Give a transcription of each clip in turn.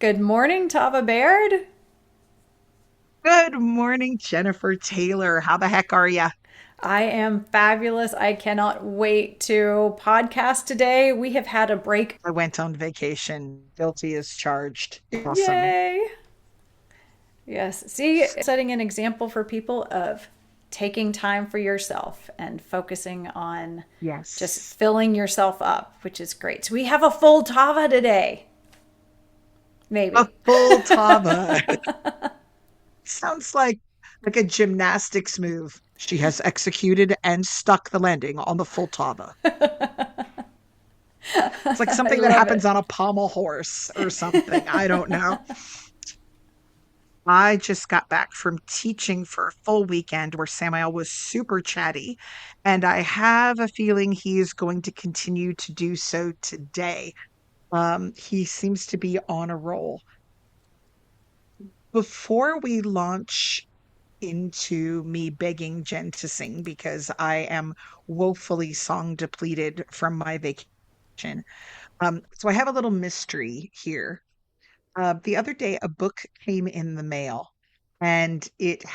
Good morning, Tava Baird. Good morning, Jennifer Taylor. How the heck are you? I am fabulous. I cannot wait to podcast today. We have had a break. I went on vacation. Guilty as charged. Awesome. Yay. Yes. See, setting an example for people of taking time for yourself and focusing on just Yes. filling yourself up, which is great. So we have a full Tava today. A Maybe. full tava. Sounds like a gymnastics move. She has executed and stuck the landing on the full tava. It's like I something that love happens it. on a pommel horse or something. I don't know. I just got back from teaching for a full weekend where Samael was super chatty, and I have a feeling he is going to continue to do so today. He seems to be on a roll. Before we launch into me begging Jen to sing because I am woefully song depleted from my vacation. So I have a little mystery here. The other day, a book came in the mail and it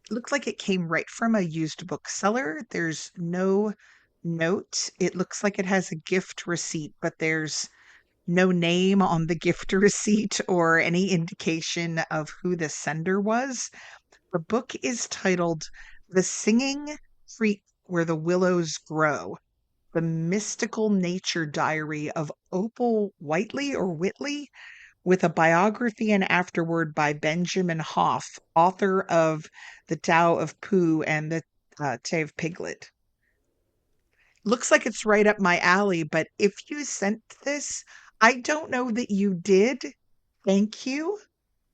looked like it came right from a used bookseller. There's no note. It looks like it has a gift receipt, but there's no name on the gift receipt or any indication of who the sender was. The book is titled The Singing Creek Where the Willows Grow, The Mystical Nature Diary of Opal Whiteley or Whitley, with a biography and afterword by Benjamin Hoff, author of The Tao of Pooh and the Tale of Piglet. Looks like it's right up my alley, but if you sent this, I don't know that you did. Thank you.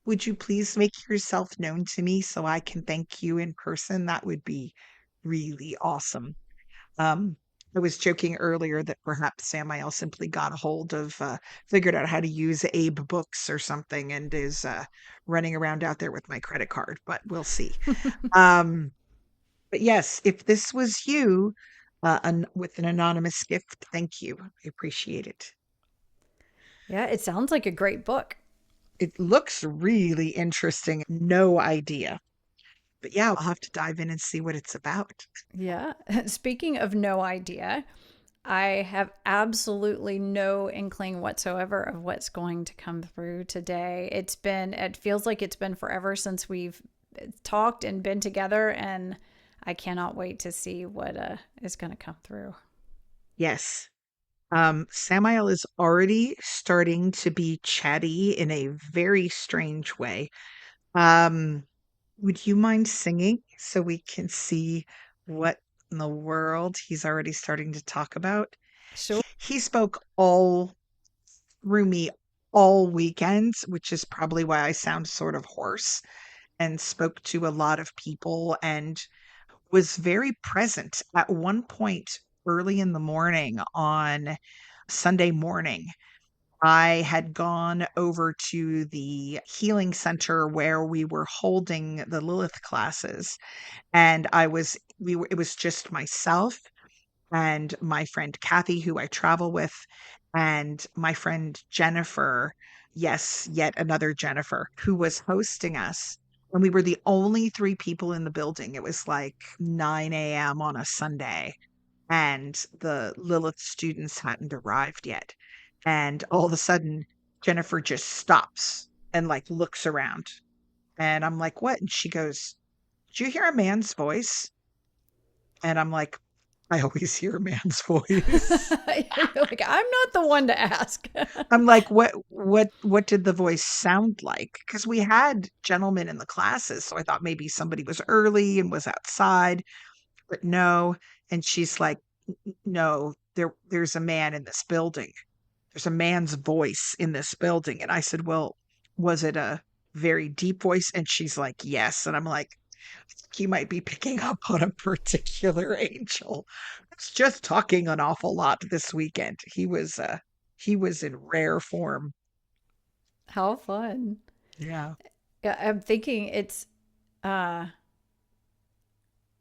Would you please make yourself known to me so I can thank you in person? That would be really awesome. Um, I was joking earlier that perhaps Samael simply got a hold of, figured out how to use Abe Books or something and is running around out there with my credit card, but we'll see. Um, but yes, if this was you with an anonymous gift, thank you. I appreciate it. Yeah, it sounds like a great book. It looks really interesting. No idea. But yeah, I'll have to dive in and see what it's about. Yeah. Speaking of no idea, I have absolutely no inkling whatsoever of what's going to come through today. It feels like it's been forever since we've talked and been together, and I cannot wait to see what is going to come through. Yes. Samael is already starting to be chatty in a very strange way. Um, would you mind singing so we can see what in the world he's already starting to talk about? Sure. He spoke all through me all weekend, which is probably why I sound sort of hoarse, and spoke to a lot of people and was very present at one point early in the morning on Sunday morning. I had gone over to the healing center where we were holding the Lilith classes, and it was just myself and my friend Kathy, who I travel with, and my friend Jennifer. Yes, yet another Jennifer, who was hosting us. And we were the only three people in the building. It was like 9 a.m. on a Sunday, and the Lilith students hadn't arrived yet. And all of a sudden, Jennifer just stops and like looks around. And I'm like, what? And she goes, did you hear a man's voice? And I'm like, I always hear a man's voice. You're like, I'm not the one to ask. I'm like, what did the voice sound like? Because we had gentlemen in the classes, so I thought maybe somebody was early and was outside, but no. And she's like, no, there's a man in this building. There's a man's voice in this building. And I said, well, was it a very deep voice? And she's like, yes. And I'm like, you might be picking up on a particular angel. It's just talking an awful lot this weekend. He was in rare form. How fun. Yeah. Yeah, I'm thinking uh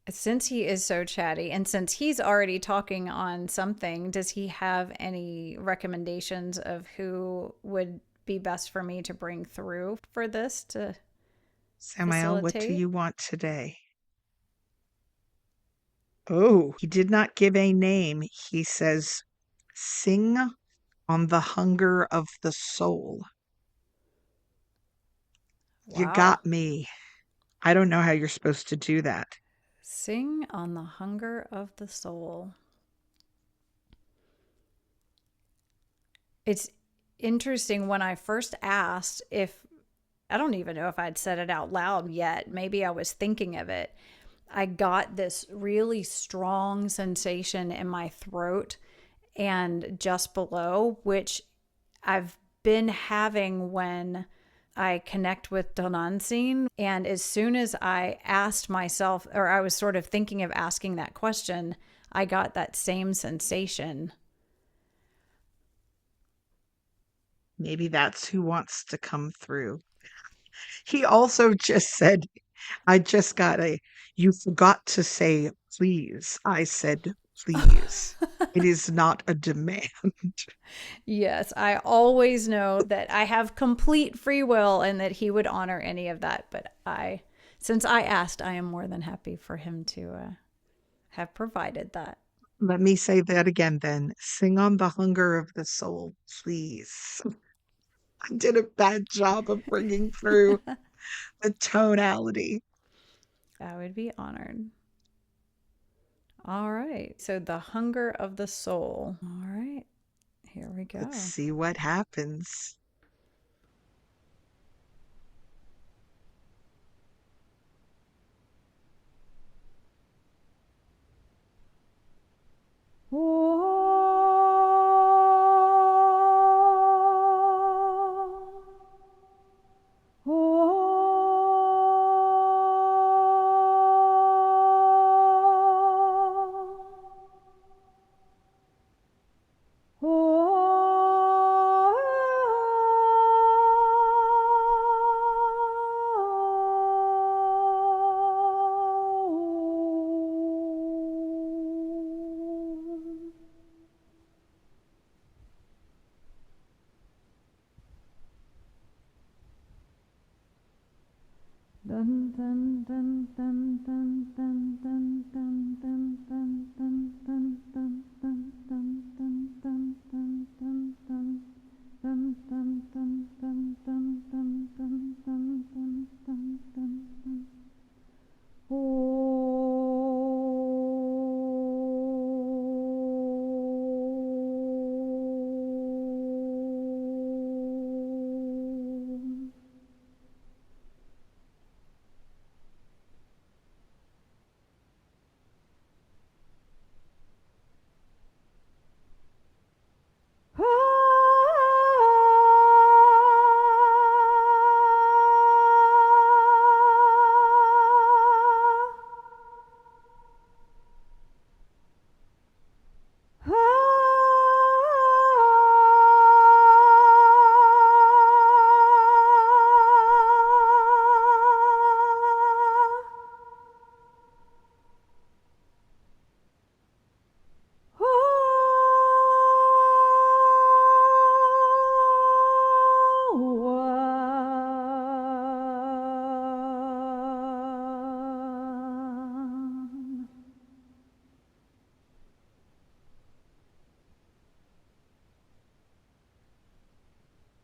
since he is so chatty and since he's already talking on something, does he have any recommendations of who would be best for me to bring through for this to Samael, what do facilitate? you want today? Oh, he did not give a name. He says, sing on the hunger of the soul. You Wow. got me. I don't know how you're supposed to do that. Sing on the hunger of the soul. It's interesting when I first asked if I don't even know if I'd said it out loud yet. Maybe I was thinking of it. I got this really strong sensation in my throat and just below, which I've been having when I connect with Tonantzin. And as soon as I asked myself, or I was sort of thinking of asking that question, I got that same sensation. Maybe that's who wants to come through. He also just said, I just got a, you forgot to say please. I said please. It is not a demand. Yes, I always know that I have complete free will and that he would honor any of that. But since I asked, I am more than happy for him to have provided that. Let me say that again then. Sing on the hunger of the soul, please. I did a bad job of bringing through the tonality. I would be honored. All right. So the hunger of the soul. All right. Here we Let's go. see what happens. Dun, dun, dun, dun, dun, dun, dun, dun, dun, dun, dun, dun, dun, dun, dun, dun, dun, dun, dun, dun. Dun, dun, dun, dun, dun, dun, dun, dun, dun, dun, dun, dun.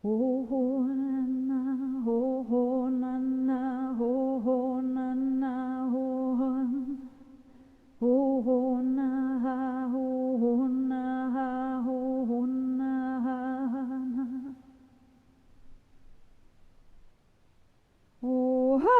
Ho ho na na ho ho na na ho ho na na ho ho ho na ha ho ho na ha ho ho na ha na ho ha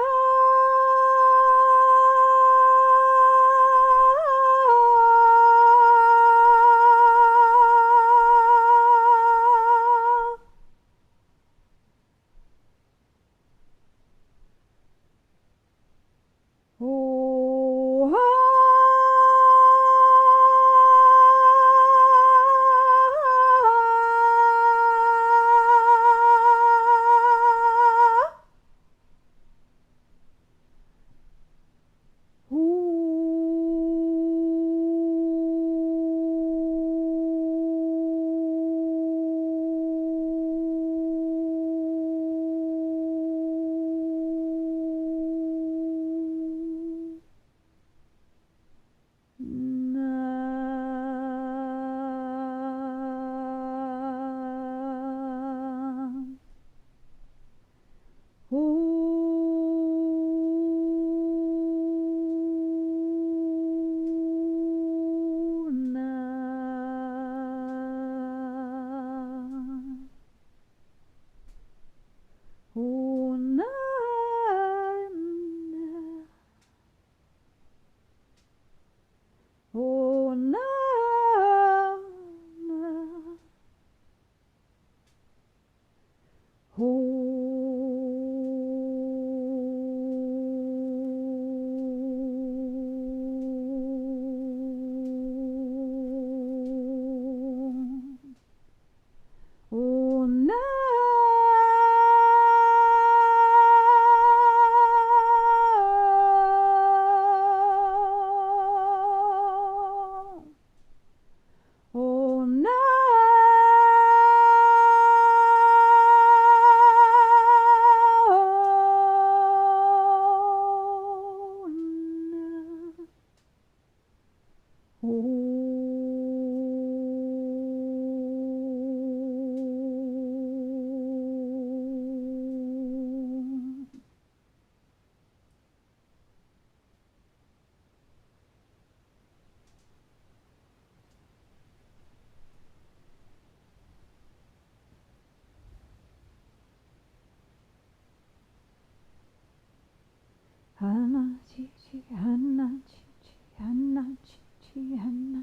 Hana chichi hana chichi hana chichi hana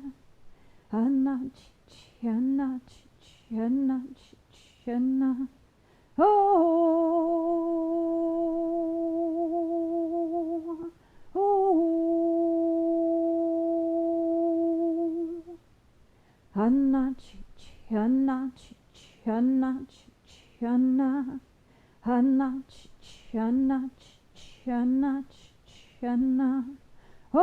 hana chichi hana chichi hana chichi hana oh oh hana chichi hana chichi hana chichi hana hana chichi hana chichi hana chichi hana oh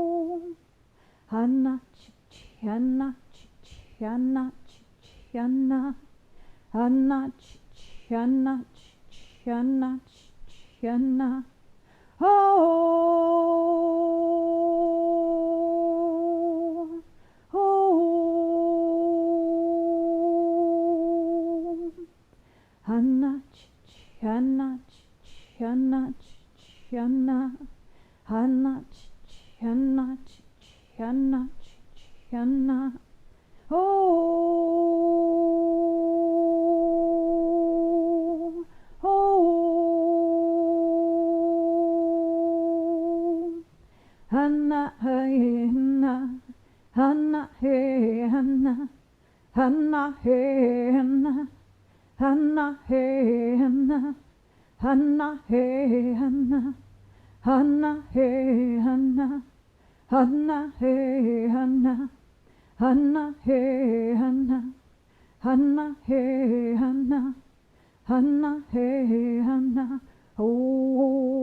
oh hana chichi hana chichi hana chichi hana hana chichi hana chichi hana chichi hana oh oh hana chichi hana chichi hana chichi hana hana chichi hana chichi hana chichi hana oh oh hana hey hana hana hey hana hana hey hana hana hey hana hana hey hana hana hey hana hana hey hana hana hey hana hana hey hana hana hey hana oh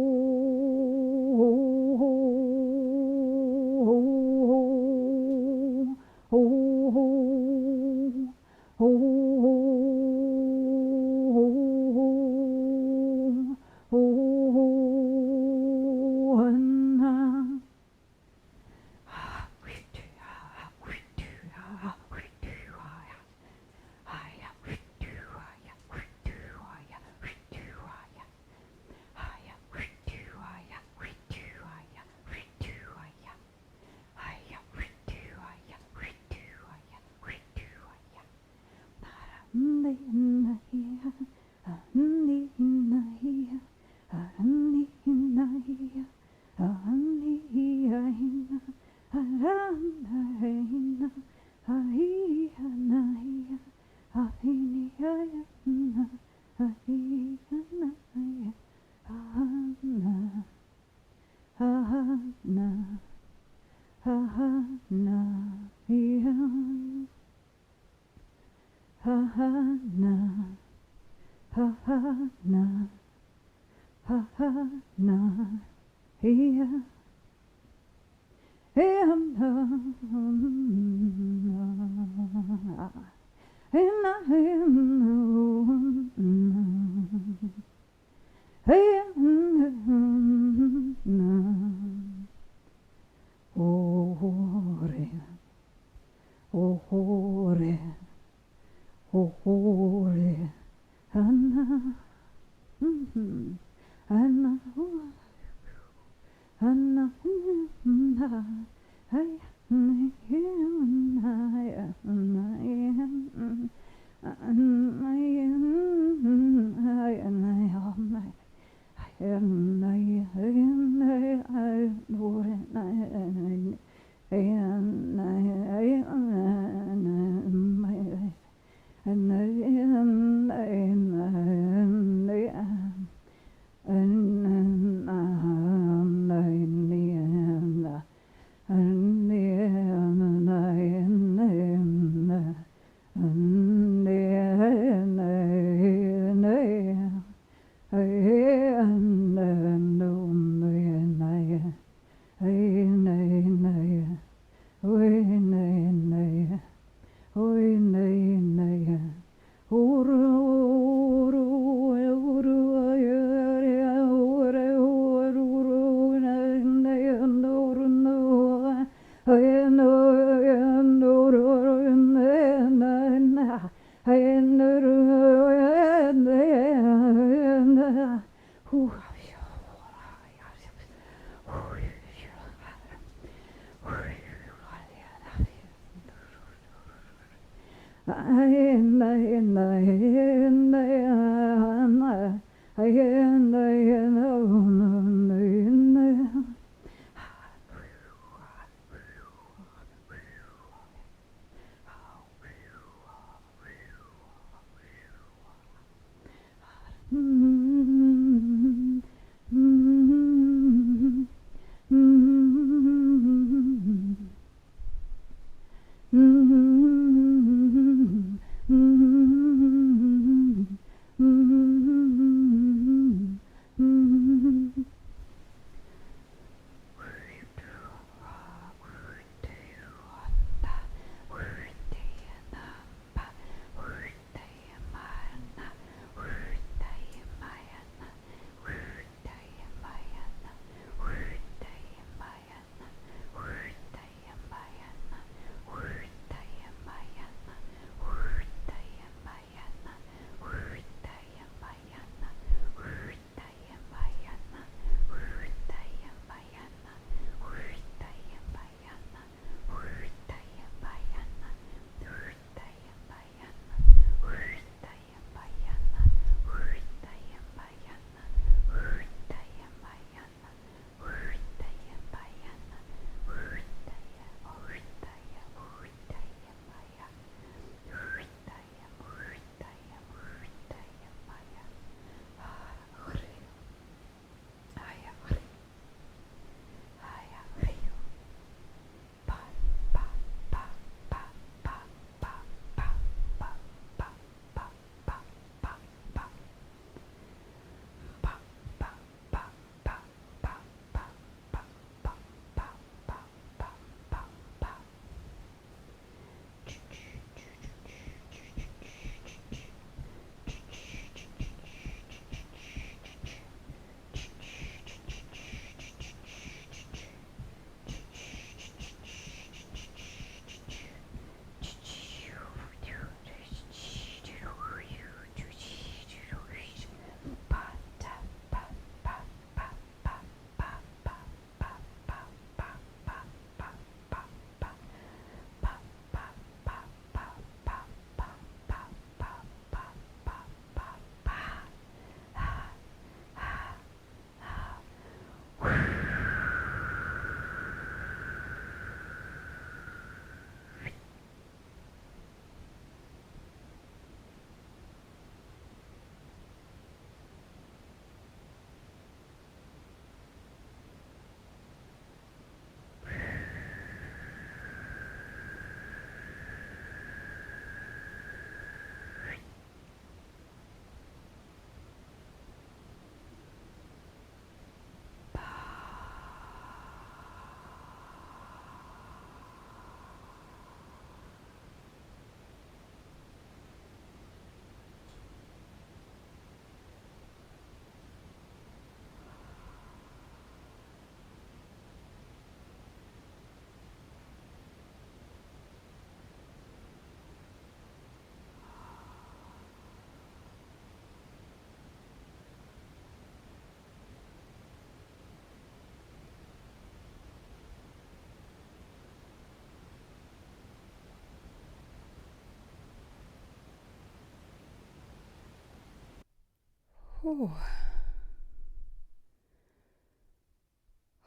Ooh.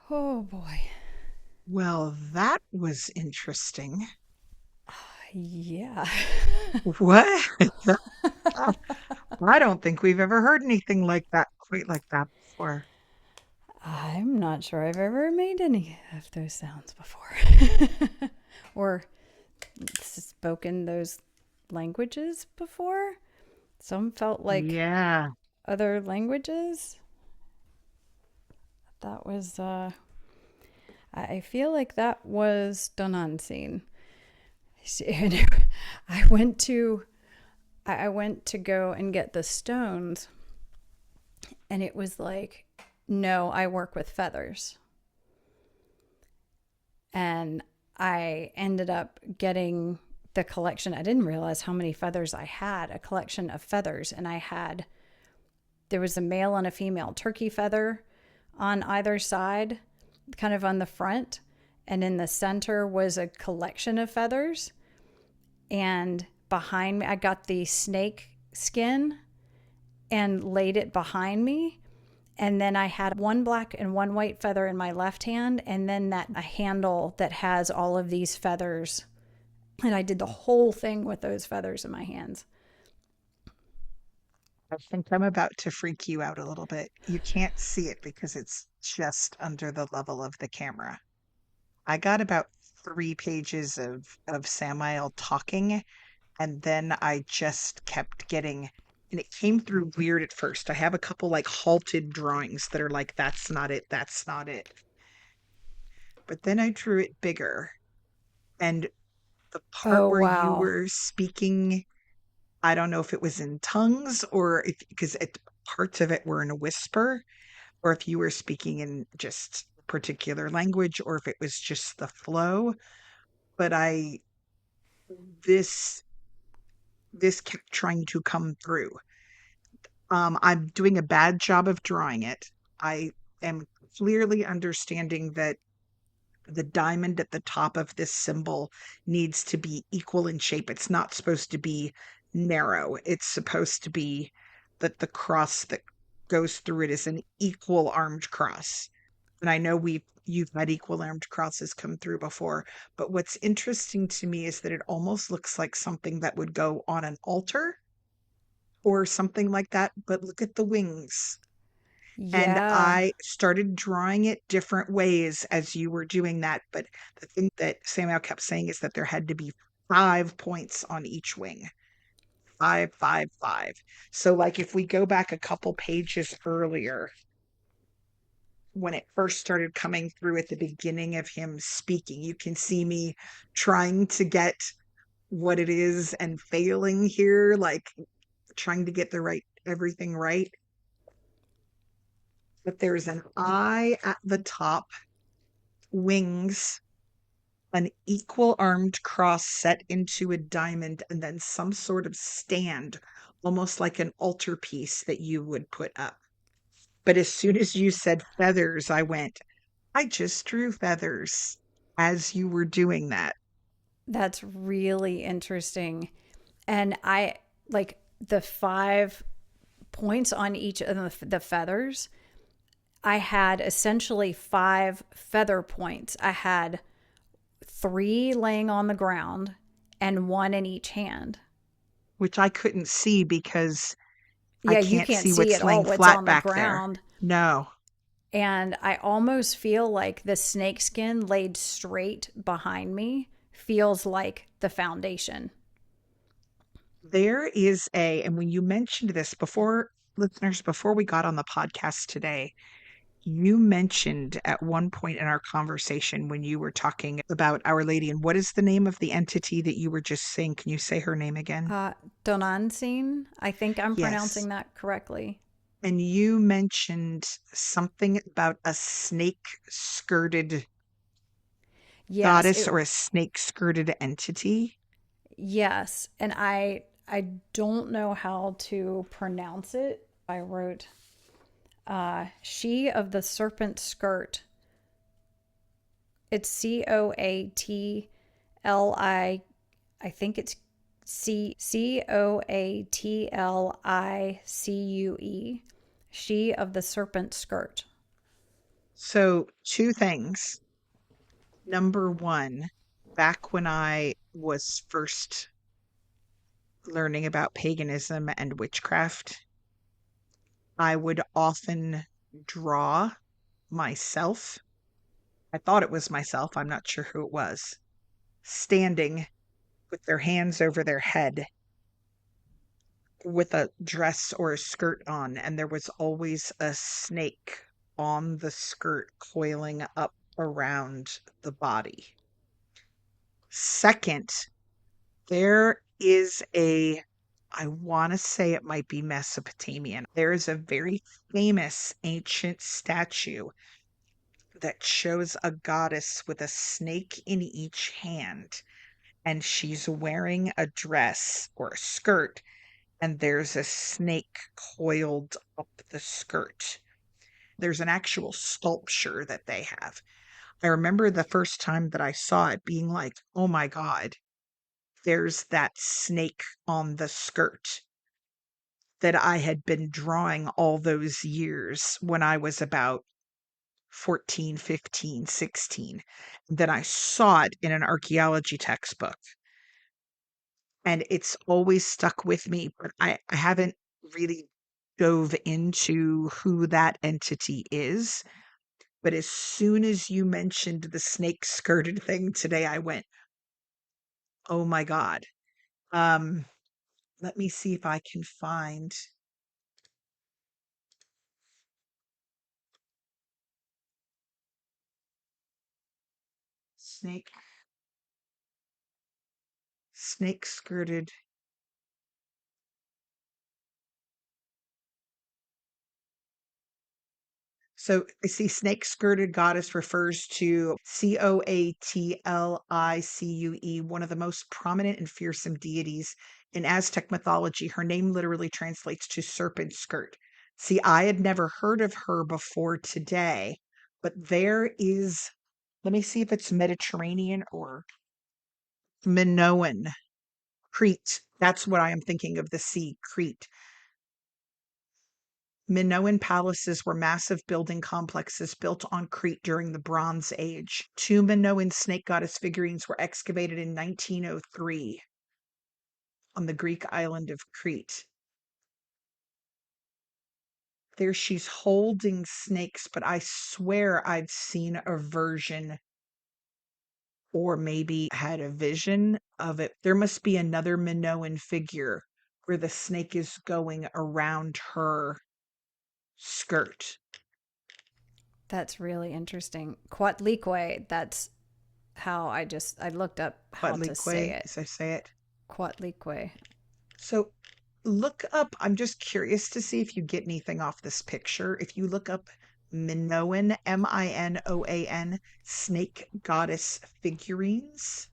Oh boy. Well, that was interesting. Yeah. What? I don't think we've ever heard anything like that, quite like that before. I'm not sure I've ever made any of those sounds before. Or spoken those languages before. Some felt like Yeah. other languages. That was I feel like that was Tonantzin. I went to I went to go and get the stones, and it was like, no, I work with feathers. And I ended up getting the collection. I didn't realize how many feathers I had, a collection of feathers. And there was a male and a female turkey feather on either side, kind of on the front. And in the center was a collection of feathers. And behind me. I got the snake skin and laid it behind me. And then I had one black and one white feather in my left hand, and then a handle that has all of these feathers. And I did the whole thing with those feathers in my hands. I think I'm about to freak you out a little bit. You can't see it because it's just under the level of the camera. I got about 3 pages of Samael talking, and then I just kept getting, and it came through weird at first. I have a couple like halted drawings that are like, that's not it, that's not it. But then I drew it bigger, and the part Oh, where you wow. were speaking, I don't know if it was in tongues or if, because parts of it were in a whisper, or if you were speaking in just a particular language, or if it was just the flow. But this this kept trying to come through. I'm doing a bad job of drawing it. I am clearly understanding that the diamond at the top of this symbol needs to be equal in shape. It's not supposed to be narrow. It's supposed to be that the cross that goes through it is an equal armed cross. And I know you've had equal armed crosses come through before, but what's interesting to me is that it almost looks like something that would go on an altar or something like that. But look at the wings. And Yeah. I started drawing it different ways as you were doing that. But the thing that Samuel kept saying is that there had to be 5 points on each wing. 5, 5, 5. So, like, if we go back a couple pages earlier, when it first started coming through at the beginning of him speaking, you can see me trying to get what it is and failing here, like trying to get everything right. But there's an eye at the top, wings, an equal armed cross set into a diamond, and then some sort of stand, almost like an altarpiece that you would put up. But as soon as you said feathers, I went, I just drew feathers as you were doing that. That's really interesting. And I like the 5 points on each of the feathers. I had essentially 5 feather points. I had 3 laying on the ground and 1 in each hand. Which I couldn't see because I Yeah, you can't can't see see what's at all laying what's flat on the back there. ground. No. And I almost feel like the snakeskin laid straight behind me feels like the foundation. There is and when you mentioned this before, listeners, before we got on the podcast today, you mentioned at one point in our conversation when you were talking about Our Lady, and what is the name of the entity that you were just saying? Can you say her name again? Tonantzin, I think I'm Yes. pronouncing that correctly. And you mentioned something about a snake skirted Yes, goddess or a snake skirted entity. yes, and I don't know how to pronounce it. I wrote she of the serpent skirt. It's Coatli. I think it's Coatlicue. She of the serpent skirt. So, two things. Number one, back when I was first learning about paganism and witchcraft, I would often draw myself. I thought it was myself, I'm not sure who it was, standing with their hands over their head with a dress or a skirt on, and there was always a snake on the skirt coiling up around the body. Second, there is I want to say it might be Mesopotamian. There is a very famous ancient statue that shows a goddess with a snake in each hand, and she's wearing a dress or a skirt, and there's a snake coiled up the skirt. There's an actual sculpture that they have. I remember the first time that I saw it being like, oh my God, there's that snake on the skirt that I had been drawing all those years when I was about 14, 15, 16. Then I saw it in an archaeology textbook, and it's always stuck with me, but I haven't really dove into who that entity is. But as soon as you mentioned the snake skirted thing today, I went, oh my God. Um, Let me see if I can find snake skirted. So I see snake skirted goddess refers to Coatlicue, one of the most prominent and fearsome deities in Aztec mythology. Her name literally translates to serpent skirt. See, I had never heard of her before today, but there is, let me see if it's Mediterranean or Minoan. Crete. That's what I am thinking of, the sea, Crete. Minoan palaces were massive building complexes built on Crete during the Bronze Age. Two Minoan snake goddess figurines were excavated in 1903 on the Greek island of Crete. There she's holding snakes, but I swear I've seen a version or maybe had a vision of it. There must be another Minoan figure where the snake is going around her skirt. That's really interesting. Coatlicue, that's how I looked up how to say Coatlicue, it. as I say it. Coatlicue. So look up, I'm just curious to see if you get anything off this picture. If you look up Minoan, Minoan, snake goddess figurines.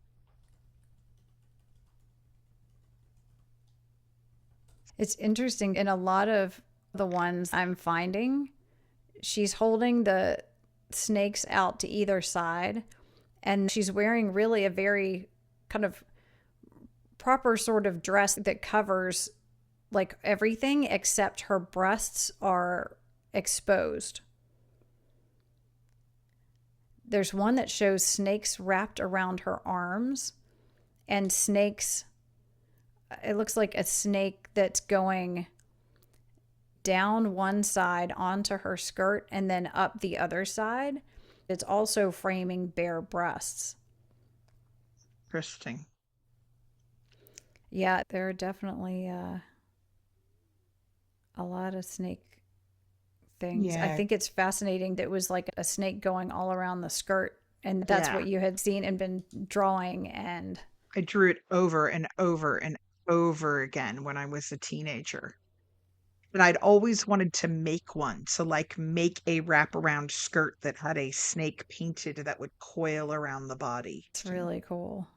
It's interesting. In a lot of the ones I'm finding, she's holding the snakes out to either side, and she's wearing really a very kind of proper sort of dress that covers like everything except her breasts are exposed. There's one that shows snakes wrapped around her arms, and snakes, it looks like a snake that's going down one side onto her skirt and then up the other side. It's also framing bare breasts. Interesting. Yeah, there are definitely a lot of snake things. I Yeah. think it's fascinating that it was like a snake going all around the skirt, and that's what you had seen and been drawing. And I drew it over and over and over again when I was a teenager. And I'd always wanted to make one, to like make a wraparound skirt that had a snake painted that would coil around the body. it's really cool.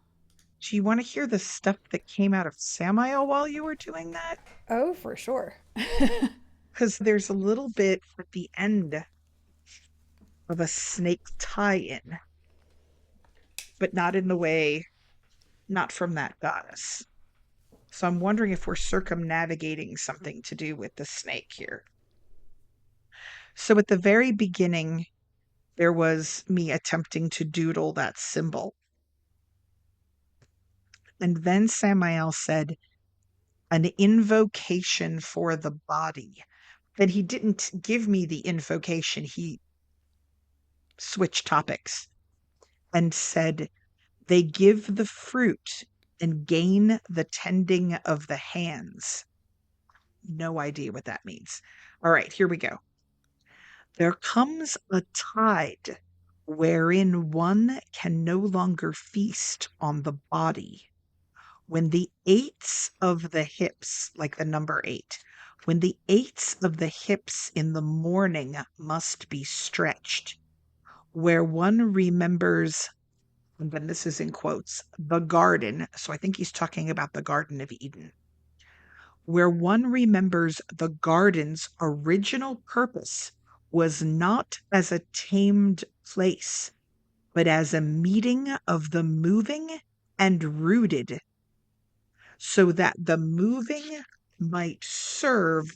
Do you want to hear the stuff that came out of Samael while you were doing that? Oh, for sure. Because there's a little bit at the end of a snake tie-in, but not in the way, not from that goddess. So I'm wondering if we're circumnavigating something to do with the snake here. So at the very beginning, there was me attempting to doodle that symbol. And then Samael said, an invocation for the body. Then he didn't give me the invocation. He switched topics and said, they give the fruit and gain the tending of the hands. No idea what that means. All right, here we go. There comes a tide wherein one can no longer feast on the body. When the eights of the hips, like the number 8, when the eights of the hips in the morning must be stretched, where one remembers, and then this is in quotes, the garden. So I think he's talking about the Garden of Eden. Where one remembers the garden's original purpose was not as a tamed place, but as a meeting of the moving and rooted so that the moving might serve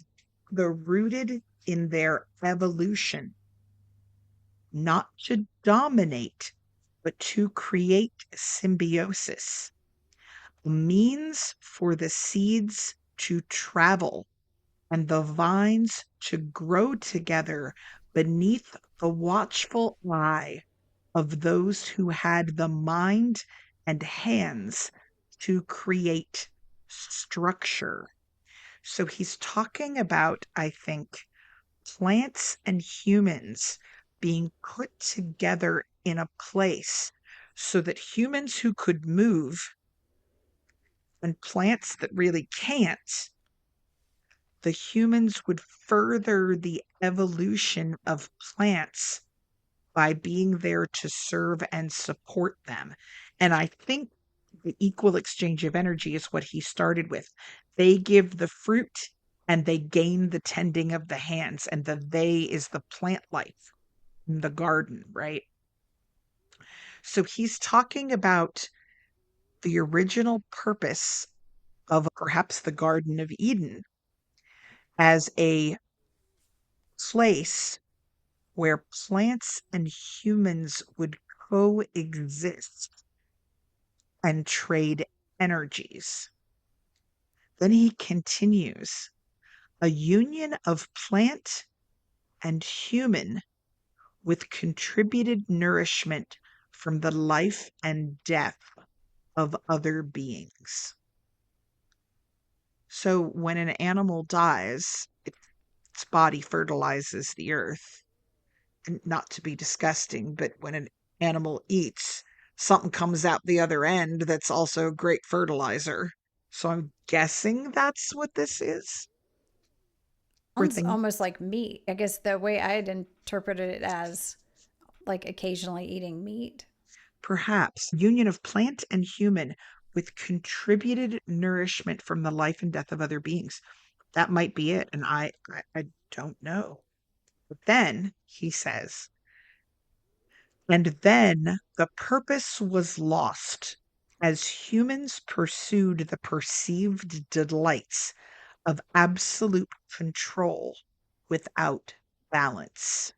the rooted in their evolution, not to dominate, but to create symbiosis, a means for the seeds to travel and the vines to grow together beneath the watchful eye of those who had the mind and hands to create structure. So he's talking about, I think, plants and humans being put together in a place so that humans who could move and plants that really can't, the humans would further the evolution of plants by being there to serve and support them. And I think the equal exchange of energy is what he started with. They give the fruit and they gain the tending of the hands, and the they is the plant life in the garden, right? So he's talking about the original purpose of perhaps the Garden of Eden as a place where plants and humans would coexist and trade energies. Then he continues, a union of plant and human with contributed nourishment from the life and death of other beings. So when an animal dies, its body fertilizes the earth. And not to be disgusting, but when an animal eats, something comes out the other end that's also great fertilizer. So I'm guessing that's what this is. Or Sounds thing, almost like meat. I guess the way I had interpreted it as like occasionally eating meat. perhaps union of plant and human with contributed nourishment from the life and death of other beings. That might be it, and I don't know. But then he says, and then the purpose was lost as humans pursued the perceived delights of absolute control without balance.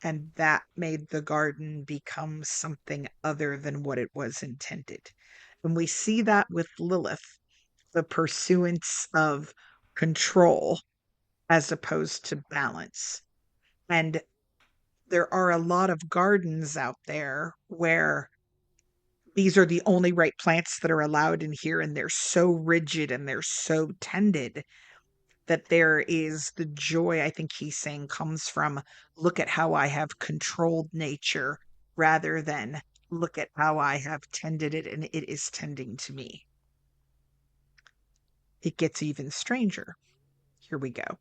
And that made the garden become something other than what it was intended. And we see that with Lilith, the pursuance of control as opposed to balance. And there are a lot of gardens out there where these are the only right plants that are allowed in here, and they're so rigid and they're so tended that there is the joy, I think he's saying, comes from look at how I have controlled nature rather than look at how I have tended it and it is tending to me. It gets even stranger. Here we go.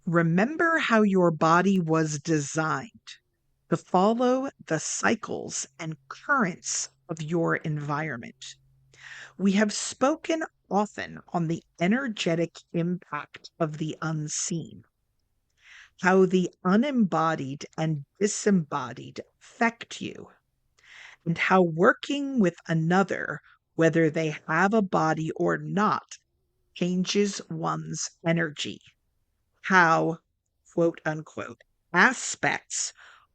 Remember how your body was designed to follow the cycles and currents of your environment. We have spoken often on the energetic impact of the unseen, how the unembodied and disembodied affect you, and how working with another, whether they have a body or not, changes one's energy. How, quote unquote, aspects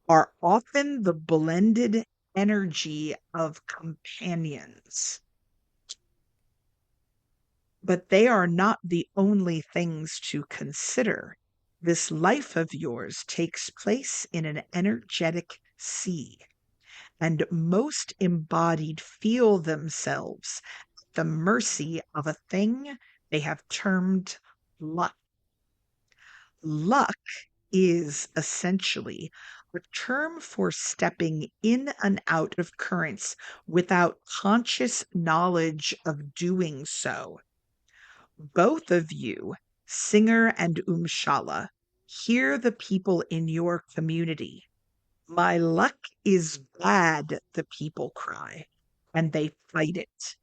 are often the blended energy of companions. But they are not the only things to consider. This life of yours takes place in an energetic sea, and most embodied feel themselves at the mercy of a thing they have termed luck. Luck is essentially a term for stepping in and out of currents without conscious knowledge of doing so. Both of you, Singer and Umshala, hear the people in your community. My luck is bad, the people cry, and they fight it,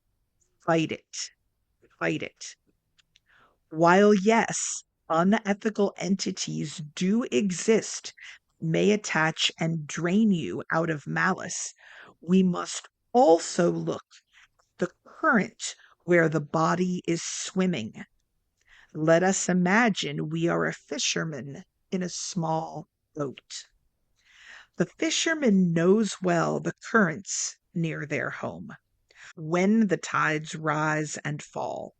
fight it, fight it. While, yes, unethical entities do exist, may attach and drain you out of malice, we must also look at the current where the body is swimming. Let us imagine we are a fisherman in a small boat. The fisherman knows well the currents near their home, when the tides rise and fall,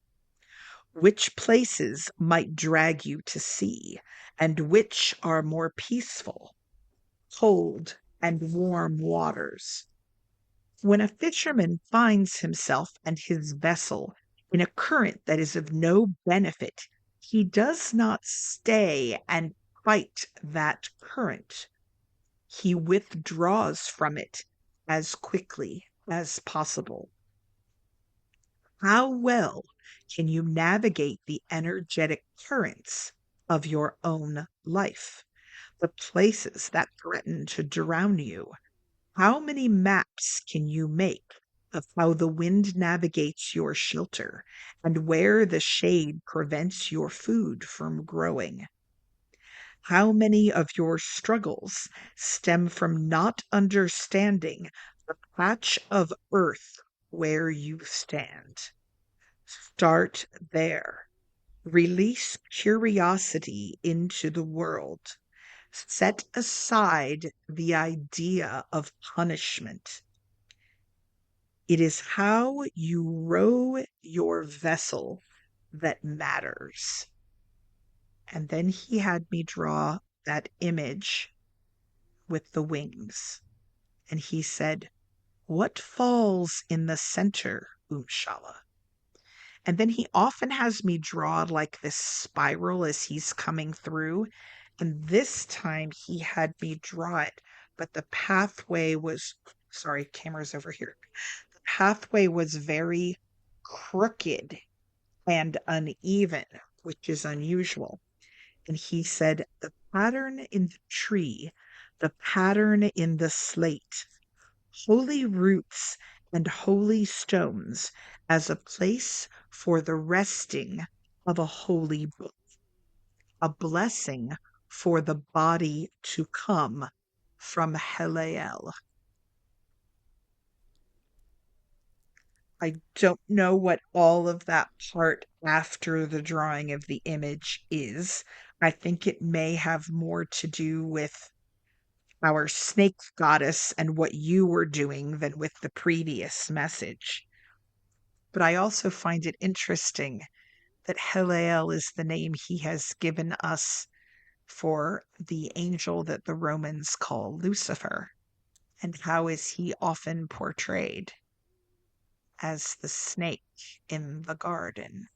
which places might drag you to sea, and which are more peaceful, cold and warm waters. When a fisherman finds himself and his vessel in a current that is of no benefit, he does not stay and fight that current. He withdraws from it as quickly as possible. How well can you navigate the energetic currents of your own life, the places that threaten to drown you? How many maps can you make of how the wind navigates your shelter and where the shade prevents your food from growing? How many of your struggles stem from not understanding the patch of earth where you stand? Start there. Release curiosity into the world. Set aside the idea of punishment. It is how you row your vessel that matters. And then he had me draw that image with the wings. And he said, "What falls in the center, Umshala?" And then he often has me draw like this spiral as he's coming through. And this time he had me draw it, but the pathway was, sorry, camera's over here. The pathway was very crooked and uneven, which is unusual. And he said, the pattern in the tree, the pattern in the slate, holy roots and holy stones as a place for the resting of a holy book, a blessing for the body to come from Heliel. I don't know what all of that part after the drawing of the image is. I think it may have more to do with our snake goddess and what you were doing than with the previous message. But I also find it interesting that Heliel is the name he has given us for the angel that the Romans call Lucifer. And how is he often portrayed? As the snake in the garden.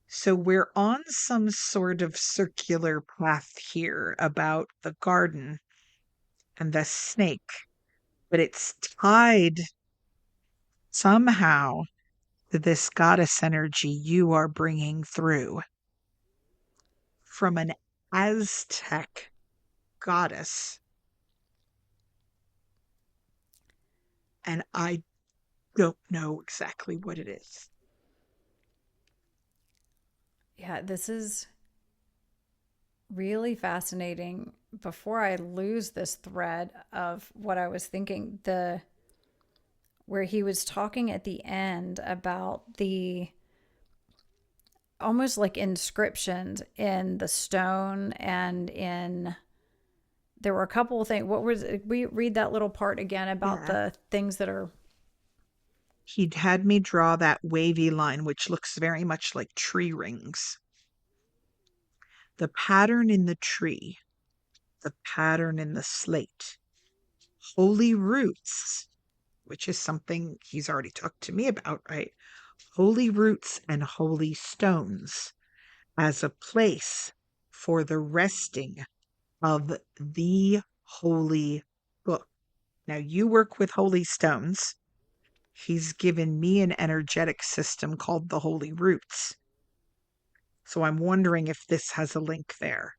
So we're on some sort of circular path here about the garden and the snake, but it's tied somehow to this goddess energy you are bringing through from an Aztec goddess. And I don't know exactly what it is. Yeah, this is really fascinating. Before I lose this thread of what I was thinking, the where he was talking at the end about the almost like inscriptions in the stone and in there were a couple of things. What was it? We read that little part again about the things that are. He'd had me draw that wavy line, which looks very much like tree rings. The pattern in the tree, the pattern in the slate, holy roots, which is something he's already talked to me about, right? Holy roots and holy stones as a place for the resting of the holy book. Now, you work with holy stones. He's given me an energetic system called the holy roots. So I'm wondering if this has a link there.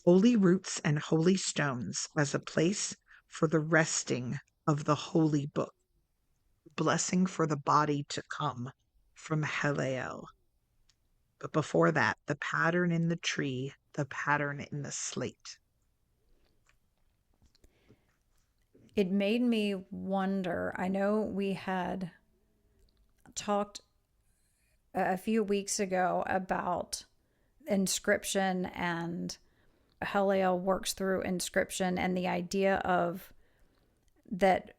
Holy roots and holy stones as a place for the resting of the holy book. Blessing for the body to come from Heliel. But before that, the pattern in the tree, the pattern in the slate. It made me wonder. I know we had talked a few weeks ago about inscription, and Heliel works through inscription and the idea of that,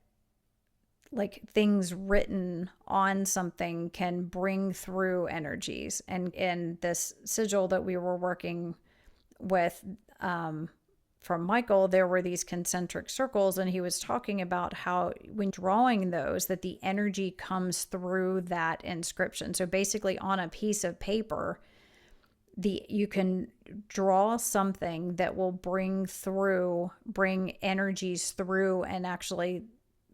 like, things written on something can bring through energies. And in this sigil that we were working with, from Michael, there were these concentric circles, and he was talking about how when drawing those, that the energy comes through that inscription. So basically on a piece of paper, you can draw something that will bring energies through, and actually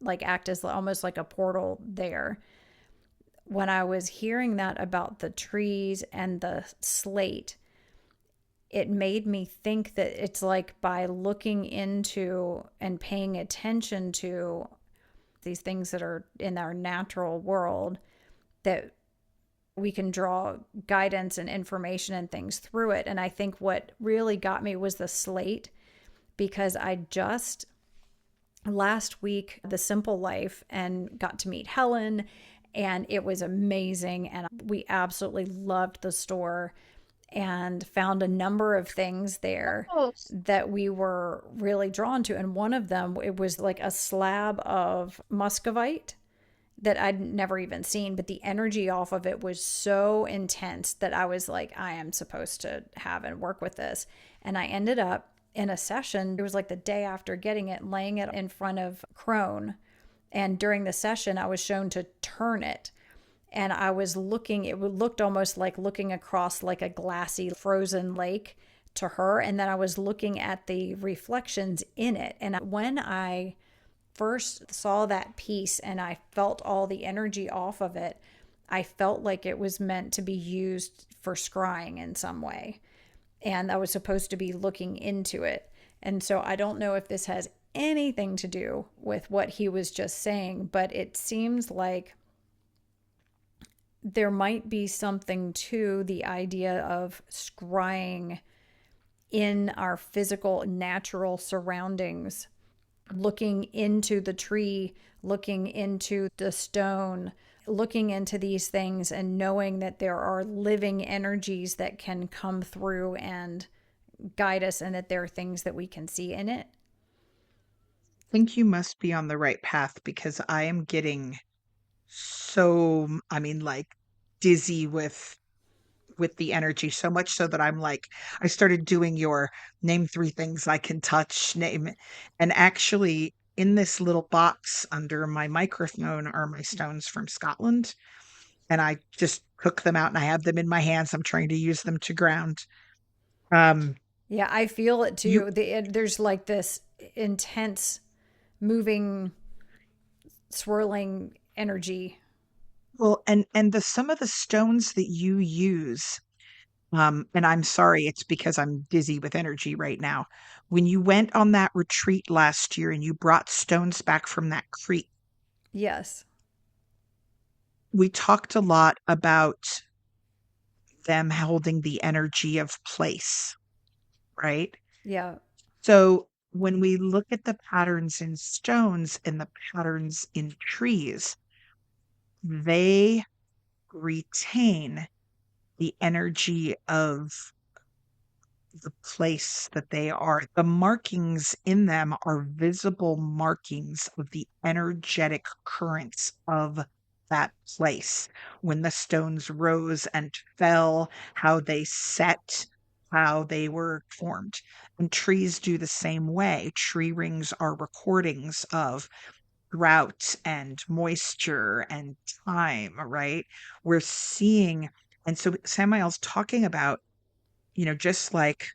like act as almost like a portal there. When I was hearing that about the trees and the slate, it made me think that it's like by looking into and paying attention to these things that are in our natural world, that we can draw guidance and information and things through it. And I think what really got me was the slate, because I just last week the Simple Life and got to meet Helen, and it was amazing, and we absolutely loved the store and found a number of things there that we were really drawn to. And one of them, it was like a slab of muscovite that I'd never even seen, but the energy off of it was so intense that I was like, I am supposed to have and work with this. And I ended up in a session, it was like the day after getting it, laying it in front of Crone. And during the session, I was shown to turn it. And I was looking, it looked almost like looking across like a glassy frozen lake to her. And then I was looking at the reflections in it. And when I first saw that piece and I felt all the energy off of it, I felt like it was meant to be used for scrying in some way. And I was supposed to be looking into it. And so I don't know if this has anything to do with what he was just saying, but it seems like there might be something to the idea of scrying in our physical, natural surroundings, looking into the tree, looking into the stone, looking into these things and knowing that there are living energies that can come through and guide us, and that there are things that we can see in it. I think you must be on the right path, because I am getting so, I mean, like, dizzy with the energy, so much so that I'm like, I started doing your name 3 things I can touch, name. And actually, in this little box under my microphone are my stones from Scotland, and I just cook them out and I have them in my hands. I'm trying to use them to ground. Um, Yeah, I feel it you too. There's like this intense, moving, swirling energy. well, and the some of the stones that you use, and I'm sorry, it's because I'm dizzy with energy right now. When you went on that retreat last year and you brought stones back from that creek, Yes. we talked a lot about them holding the energy of place, right? Yeah. So when we look at the patterns in stones and the patterns in trees, they retain the energy of the place that they are. The markings in them are visible markings of the energetic currents of that place. When the stones rose and fell, how they set, how they were formed. And trees do the same way. Tree rings are recordings of drought and moisture and time, right? We're seeing, and so Samael's talking about, just like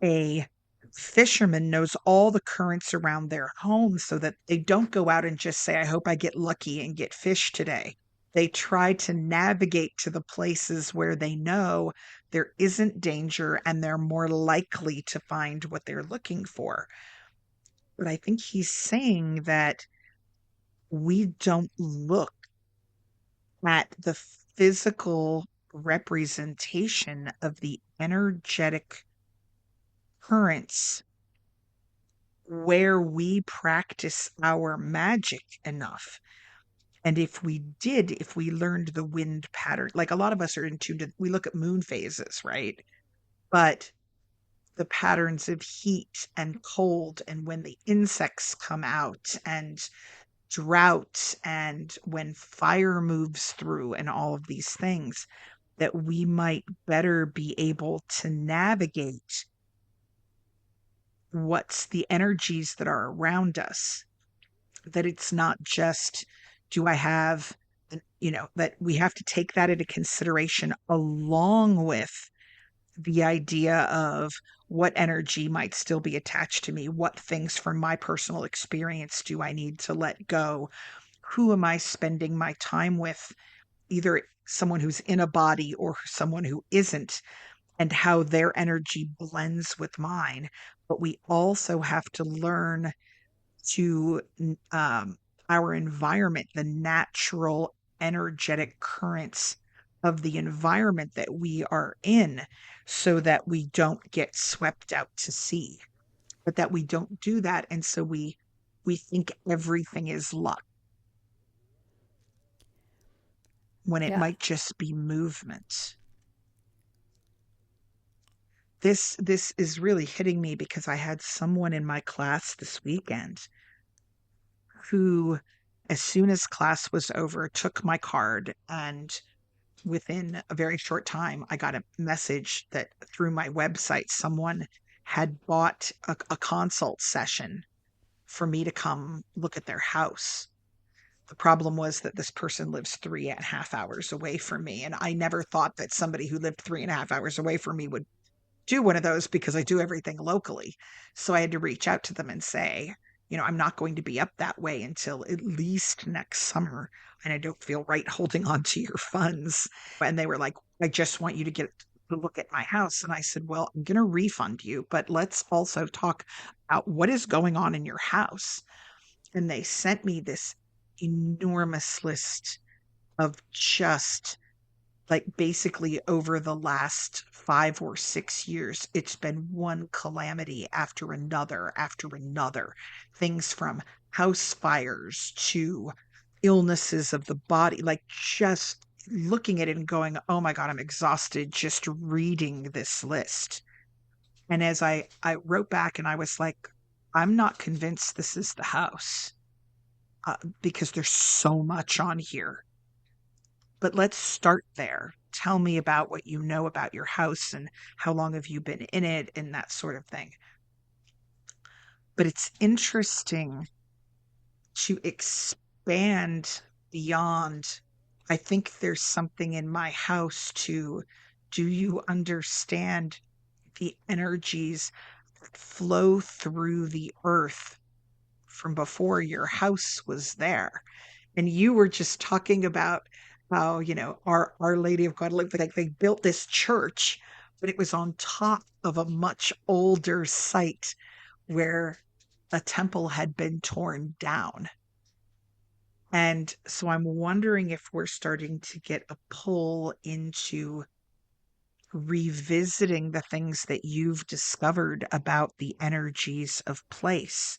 a fisherman knows all the currents around their home so that they don't go out and just say, I hope I get lucky and get fish today. They try to navigate to the places where they know there isn't danger and they're more likely to find what they're looking for. But I think he's saying that we don't look at the physical representation of the energetic currents where we practice our magic enough. And if we learned the wind pattern, like a lot of us are in tune to, we look at moon phases, right? But the patterns of heat and cold, and when the insects come out, and drought, and when fire moves through, and all of these things, that we might better be able to navigate what's the energies that are around us. That it's not just, do I have, that we have to take that into consideration along with the idea of what energy might still be attached to me, what things from my personal experience do I need to let go, who am I spending my time with, either someone who's in a body or someone who isn't, and how their energy blends with mine. But we also have to learn to our environment, the natural energetic currents of the environment that we are in, so that we don't get swept out to sea, but that we don't do that. And so we think everything is luck when it Yeah. might just be movement. This is really hitting me because I had someone in my class this weekend who, as soon as class was over, took my card, and within a very short time, I got a message that through my website, someone had bought a consult session for me to come look at their house. The problem was that this person lives 3.5 hours away from me. And I never thought that somebody who lived 3.5 hours away from me would do one of those, because I do everything locally. So I had to reach out to them and say, I'm not going to be up that way until at least next summer. And I don't feel right holding on to your funds. And they were like, I just want you to get to look at my house. And I said, well, I'm going to refund you, but let's also talk about what is going on in your house. And they sent me this enormous list of just, like, basically over the last 5 or 6 years, it's been one calamity after another. Things from house fires to illnesses of the body, like just looking at it and going, oh my God, I'm exhausted just reading this list. And as I wrote back and I was like, I'm not convinced this is the house, because there's so much on here. But let's start there. Tell me about what you know about your house, and how long have you been in it, and that sort of thing. But it's interesting to expand beyond, I think there's something in my house too. Do you understand the energies that flow through the earth from before your house was there? And you were just talking about how, Our Lady of Guadalupe, like they built this church, but it was on top of a much older site where a temple had been torn down. And so I'm wondering if we're starting to get a pull into revisiting the things that you've discovered about the energies of place,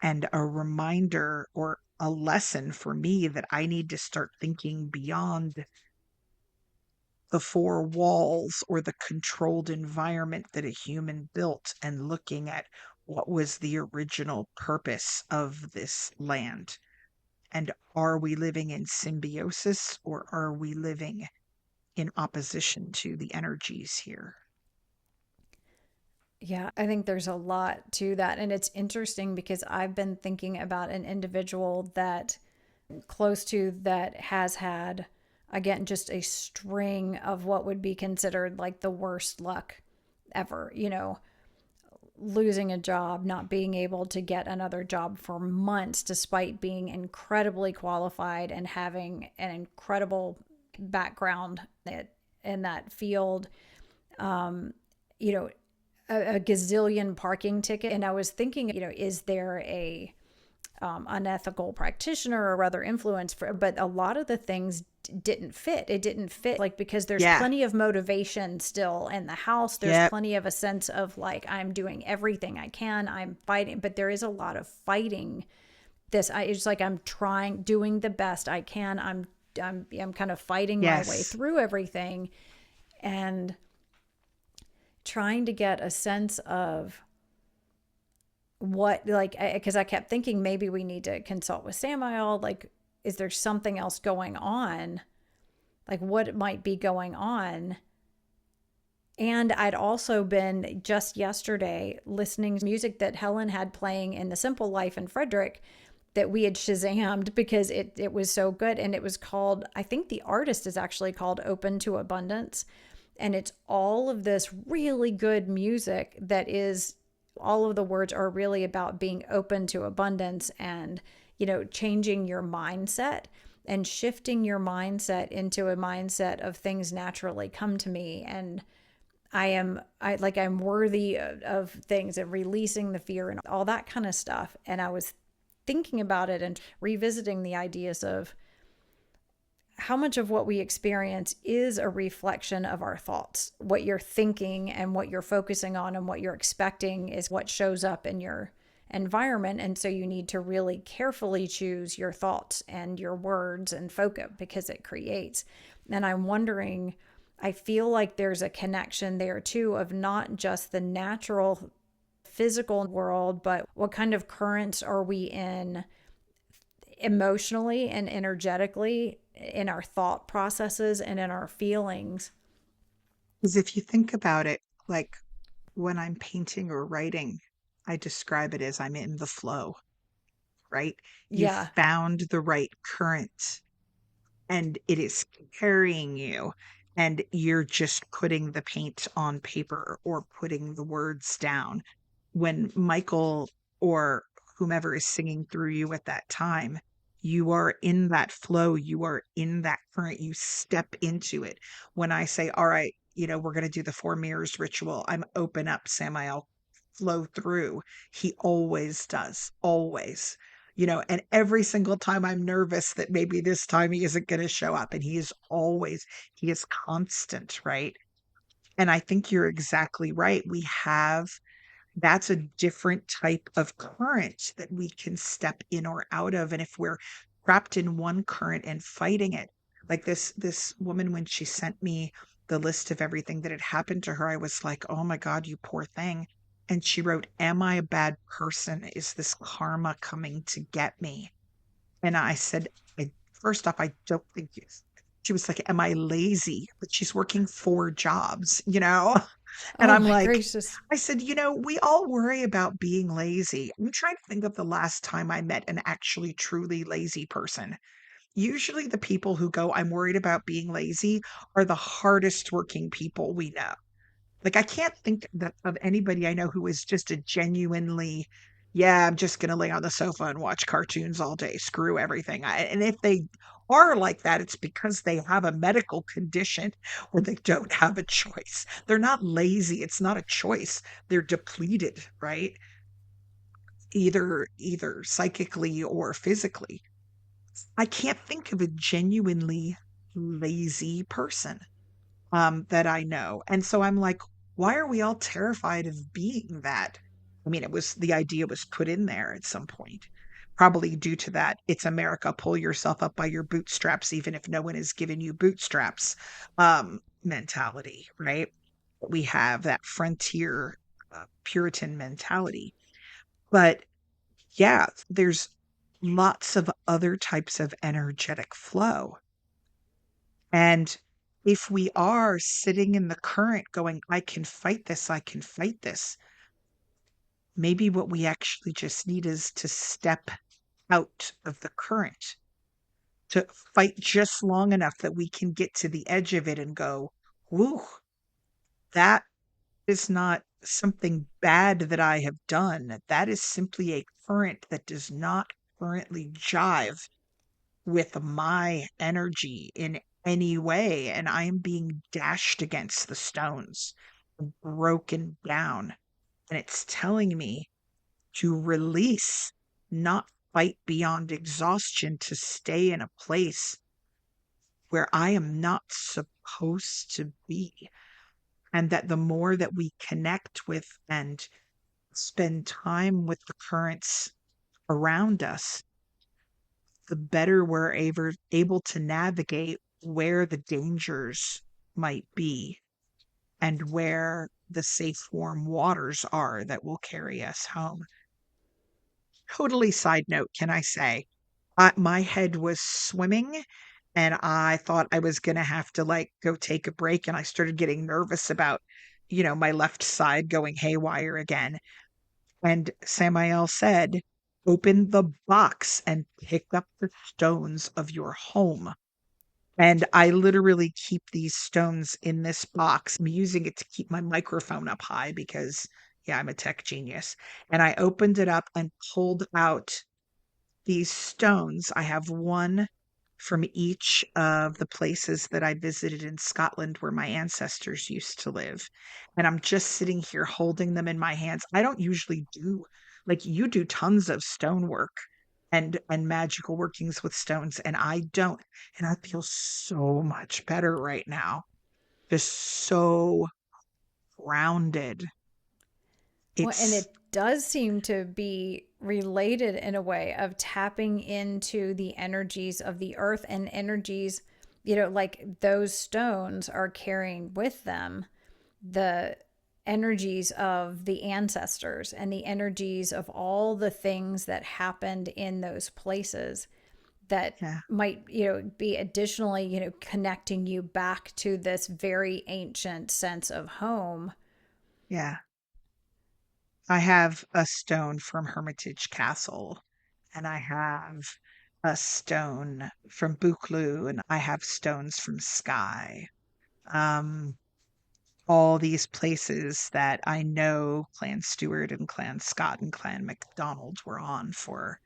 and a reminder or a lesson for me that I need to start thinking beyond the four walls or the controlled environment that a human built, and looking at what was the original purpose of this land. And are we living in symbiosis, or are we living in opposition to the energies here? Yeah, I think there's a lot to that. And it's interesting because I've been thinking about an individual that close to that has had, again, just a string of what would be considered like the worst luck ever, losing a job, not being able to get another job for months, despite being incredibly qualified and having an incredible background in that field. You know, a gazillion parking ticket. And I was thinking, is there a unethical practitioner or rather influence for, but a lot of the things didn't fit. It didn't fit, like, because there's plenty of motivation still in the house. There's plenty of a sense of like, I'm doing everything I can. I'm fighting, but there is a lot of fighting it's like I'm trying, doing the best I can. I'm kind of fighting my way Yes. through everything and trying to get a sense of what, like, because I kept thinking maybe we need to consult with Samael. Like, is there something else going on? Like, what might be going on? And I'd also been just yesterday listening to music that Helen had playing in The Simple Life in Frederick that we had Shazammed because it was so good. And it was called, I think the artist is actually called Open to Abundance. And it's all of this really good music that is, all of the words are really about being open to abundance and, changing your mindset and shifting your mindset into a mindset of things naturally come to me. And I'm worthy of things and releasing the fear and all that kind of stuff. And I was thinking about it and revisiting the ideas of how much of what we experience is a reflection of our thoughts. What you're thinking and what you're focusing on and what you're expecting is what shows up in your environment. And so you need to really carefully choose your thoughts and your words and focus because it creates. And I'm wondering, I feel like there's a connection there too of not just the natural physical world, but what kind of currents are we in emotionally and energetically in our thought processes and in our feelings. Because if you think about it, like when I'm painting or writing, I describe it as I'm in the flow, right? You Yeah. found the right current and it is carrying you, and you're just putting the paint on paper or putting the words down. When Michael or whomever is singing through you at that time, you are in that flow, you are in that current, you step into it. When I say, all right, we're going to do the four mirrors ritual, I'm open up, Samael, flow through. He always does, always. And every single time I'm nervous that maybe this time he isn't going to show up, and he is constant, right? And I think you're exactly right. That's a different type of current that we can step in or out of. And if we're trapped in one current and fighting it, like this woman, when she sent me the list of everything that had happened to her, I was like, oh my God, you poor thing. And she wrote, am I a bad person? Is this karma coming to get me? And I said, first off, I don't think you. She was like, am I lazy? But she's working four jobs, And Oh I'm my like, gracious. I said, we all worry about being lazy. I'm trying to think of the last time I met an actually truly lazy person. Usually the people who go, I'm worried about being lazy, are the hardest working people we know. Like, I can't think of anybody I know who is just a genuinely, yeah, I'm just going to lay on the sofa and watch cartoons all day, screw everything. And if they are like that, it's because they have a medical condition or they don't have a choice. They're not lazy. It's not a choice. They're depleted, right? Either psychically or physically. I can't think of a genuinely lazy person that I know. And so I'm like, why are we all terrified of being that? I mean, the idea was put in there at some point, probably due to that. It's America, pull yourself up by your bootstraps, even if no one has given you bootstraps mentality, right? We have that frontier Puritan mentality. But yeah, there's lots of other types of energetic flow. And if we are sitting in the current going, I can fight this, maybe what we actually just need is to step out of the current, to fight just long enough that we can get to the edge of it and go, whoo, that is not something bad that I have done. That is simply a current that does not currently jive with my energy in any way, and I am being dashed against the stones, broken down, and it's telling me to release, not fight beyond exhaustion, to stay in a place where I am not supposed to be. And that the more that we connect with and spend time with the currents around us, the better we're able to navigate where the dangers might be and where the safe, warm waters are that will carry us home. Totally side note, can I say? My head was swimming and I thought I was going to have to like go take a break. And I started getting nervous about, my left side going haywire again. And Samael said, open the box and pick up the stones of your home. And I literally keep these stones in this box. I'm using it to keep my microphone up high because, yeah, I'm a tech genius. And I opened it up and pulled out these stones. I have one from each of the places that I visited in Scotland where my ancestors used to live. And I'm just sitting here holding them in my hands. I don't usually do like you do tons of stonework and magical workings with stones, and I don't. And I feel so much better right now. Just so grounded. Well, and It's it does seem to be related in a way of tapping into the energies of the earth and energies, like those stones are carrying with them the energies of the ancestors and the energies of all the things that happened in those places that yeah, might be additionally connecting you back to this very ancient sense of home. yeah. I have a stone from Hermitage Castle, and I have a stone from Buccleuch, and I have stones from Skye. Um, all these places that I know Clan Stewart and Clan Scott and Clan MacDonald were on for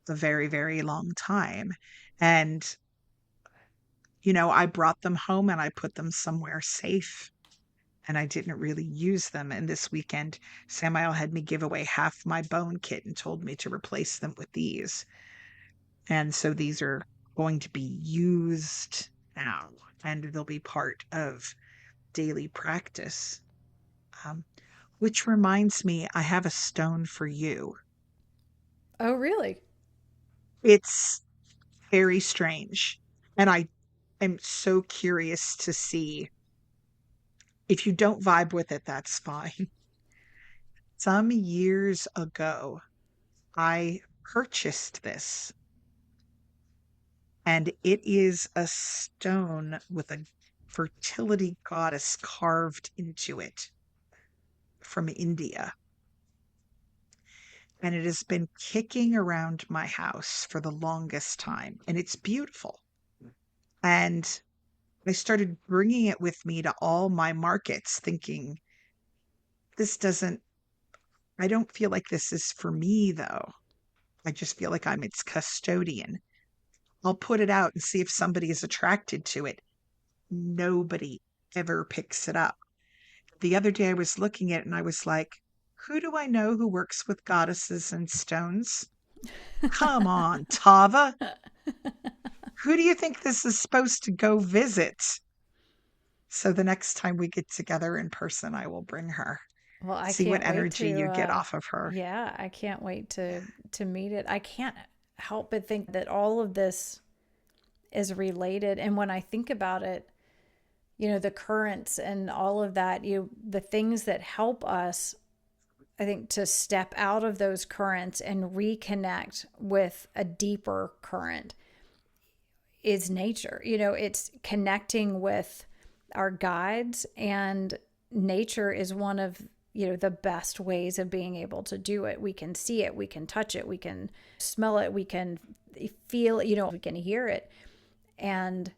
a very, very long time. And, I brought them home and I put them somewhere safe and I didn't really use them. And this weekend, Samael had me give away half my bone kit and told me to replace them with these. And so these are going to be used now and they'll be part of daily practice. Um, which reminds me, I have a stone for you. Oh, really? It's very strange. And I am so curious to see if you don't vibe with it, that's fine. Some years ago, I purchased this, and it is a stone with a fertility goddess carved into it from India. And it has been kicking around my house for the longest time, and it's beautiful. And I started bringing it with me to all my markets, thinking, this doesn't, I don't feel like this is for me, though. I just feel like I'm its custodian. I'll put it out and see if somebody is attracted to it. Nobody ever picks it up. The other day I was looking at it and I was like, who do I know who works with goddesses and stones? Come on, Tava. Who do you think this is supposed to go visit? So the next time we get together in person, I will bring her. Well, I See what can't wait energy to you get off of her. yeah, I can't wait to meet it. I can't help but think that all of this is related, and when I think about it, the currents and all of that, the things that help us, I think, to step out of those currents and reconnect with a deeper current is nature. It's connecting with our guides, and nature is one of the best ways of being able to do it. We can see it, we can touch it, we can smell it, we can feel it, we can hear it. And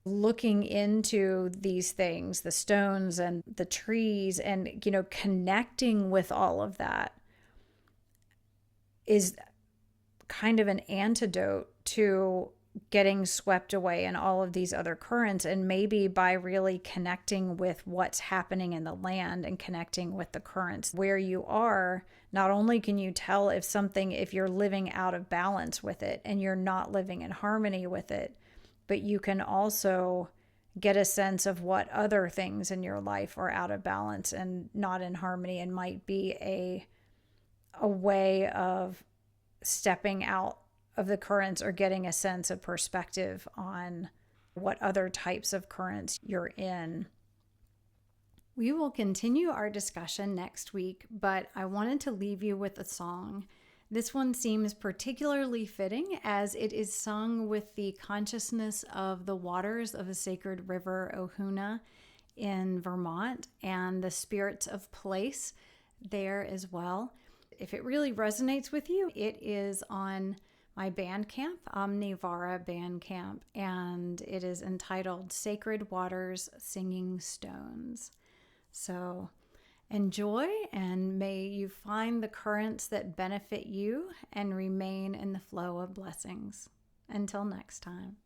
looking into these things, the stones and the trees, and connecting with all of that is kind of an antidote to getting swept away in all of these other currents. And maybe by really connecting with what's happening in the land and connecting with the currents where you are, not only can you tell if you're living out of balance with it and you're not living in harmony with it, but you can also get a sense of what other things in your life are out of balance and not in harmony, and might be a way of stepping out of the currents or getting a sense of perspective on what other types of currents you're in. We will continue our discussion next week, but I wanted to leave you with a song. This one seems particularly fitting as it is sung with the consciousness of the waters of the sacred river Ohuna in Vermont and the spirits of place there as well. If it really resonates with you, it is on my Bandcamp, Omnivara Bandcamp, and it is entitled Sacred Waters Singing Stones. So enjoy, and may you find the currents that benefit you and remain in the flow of blessings. Until next time.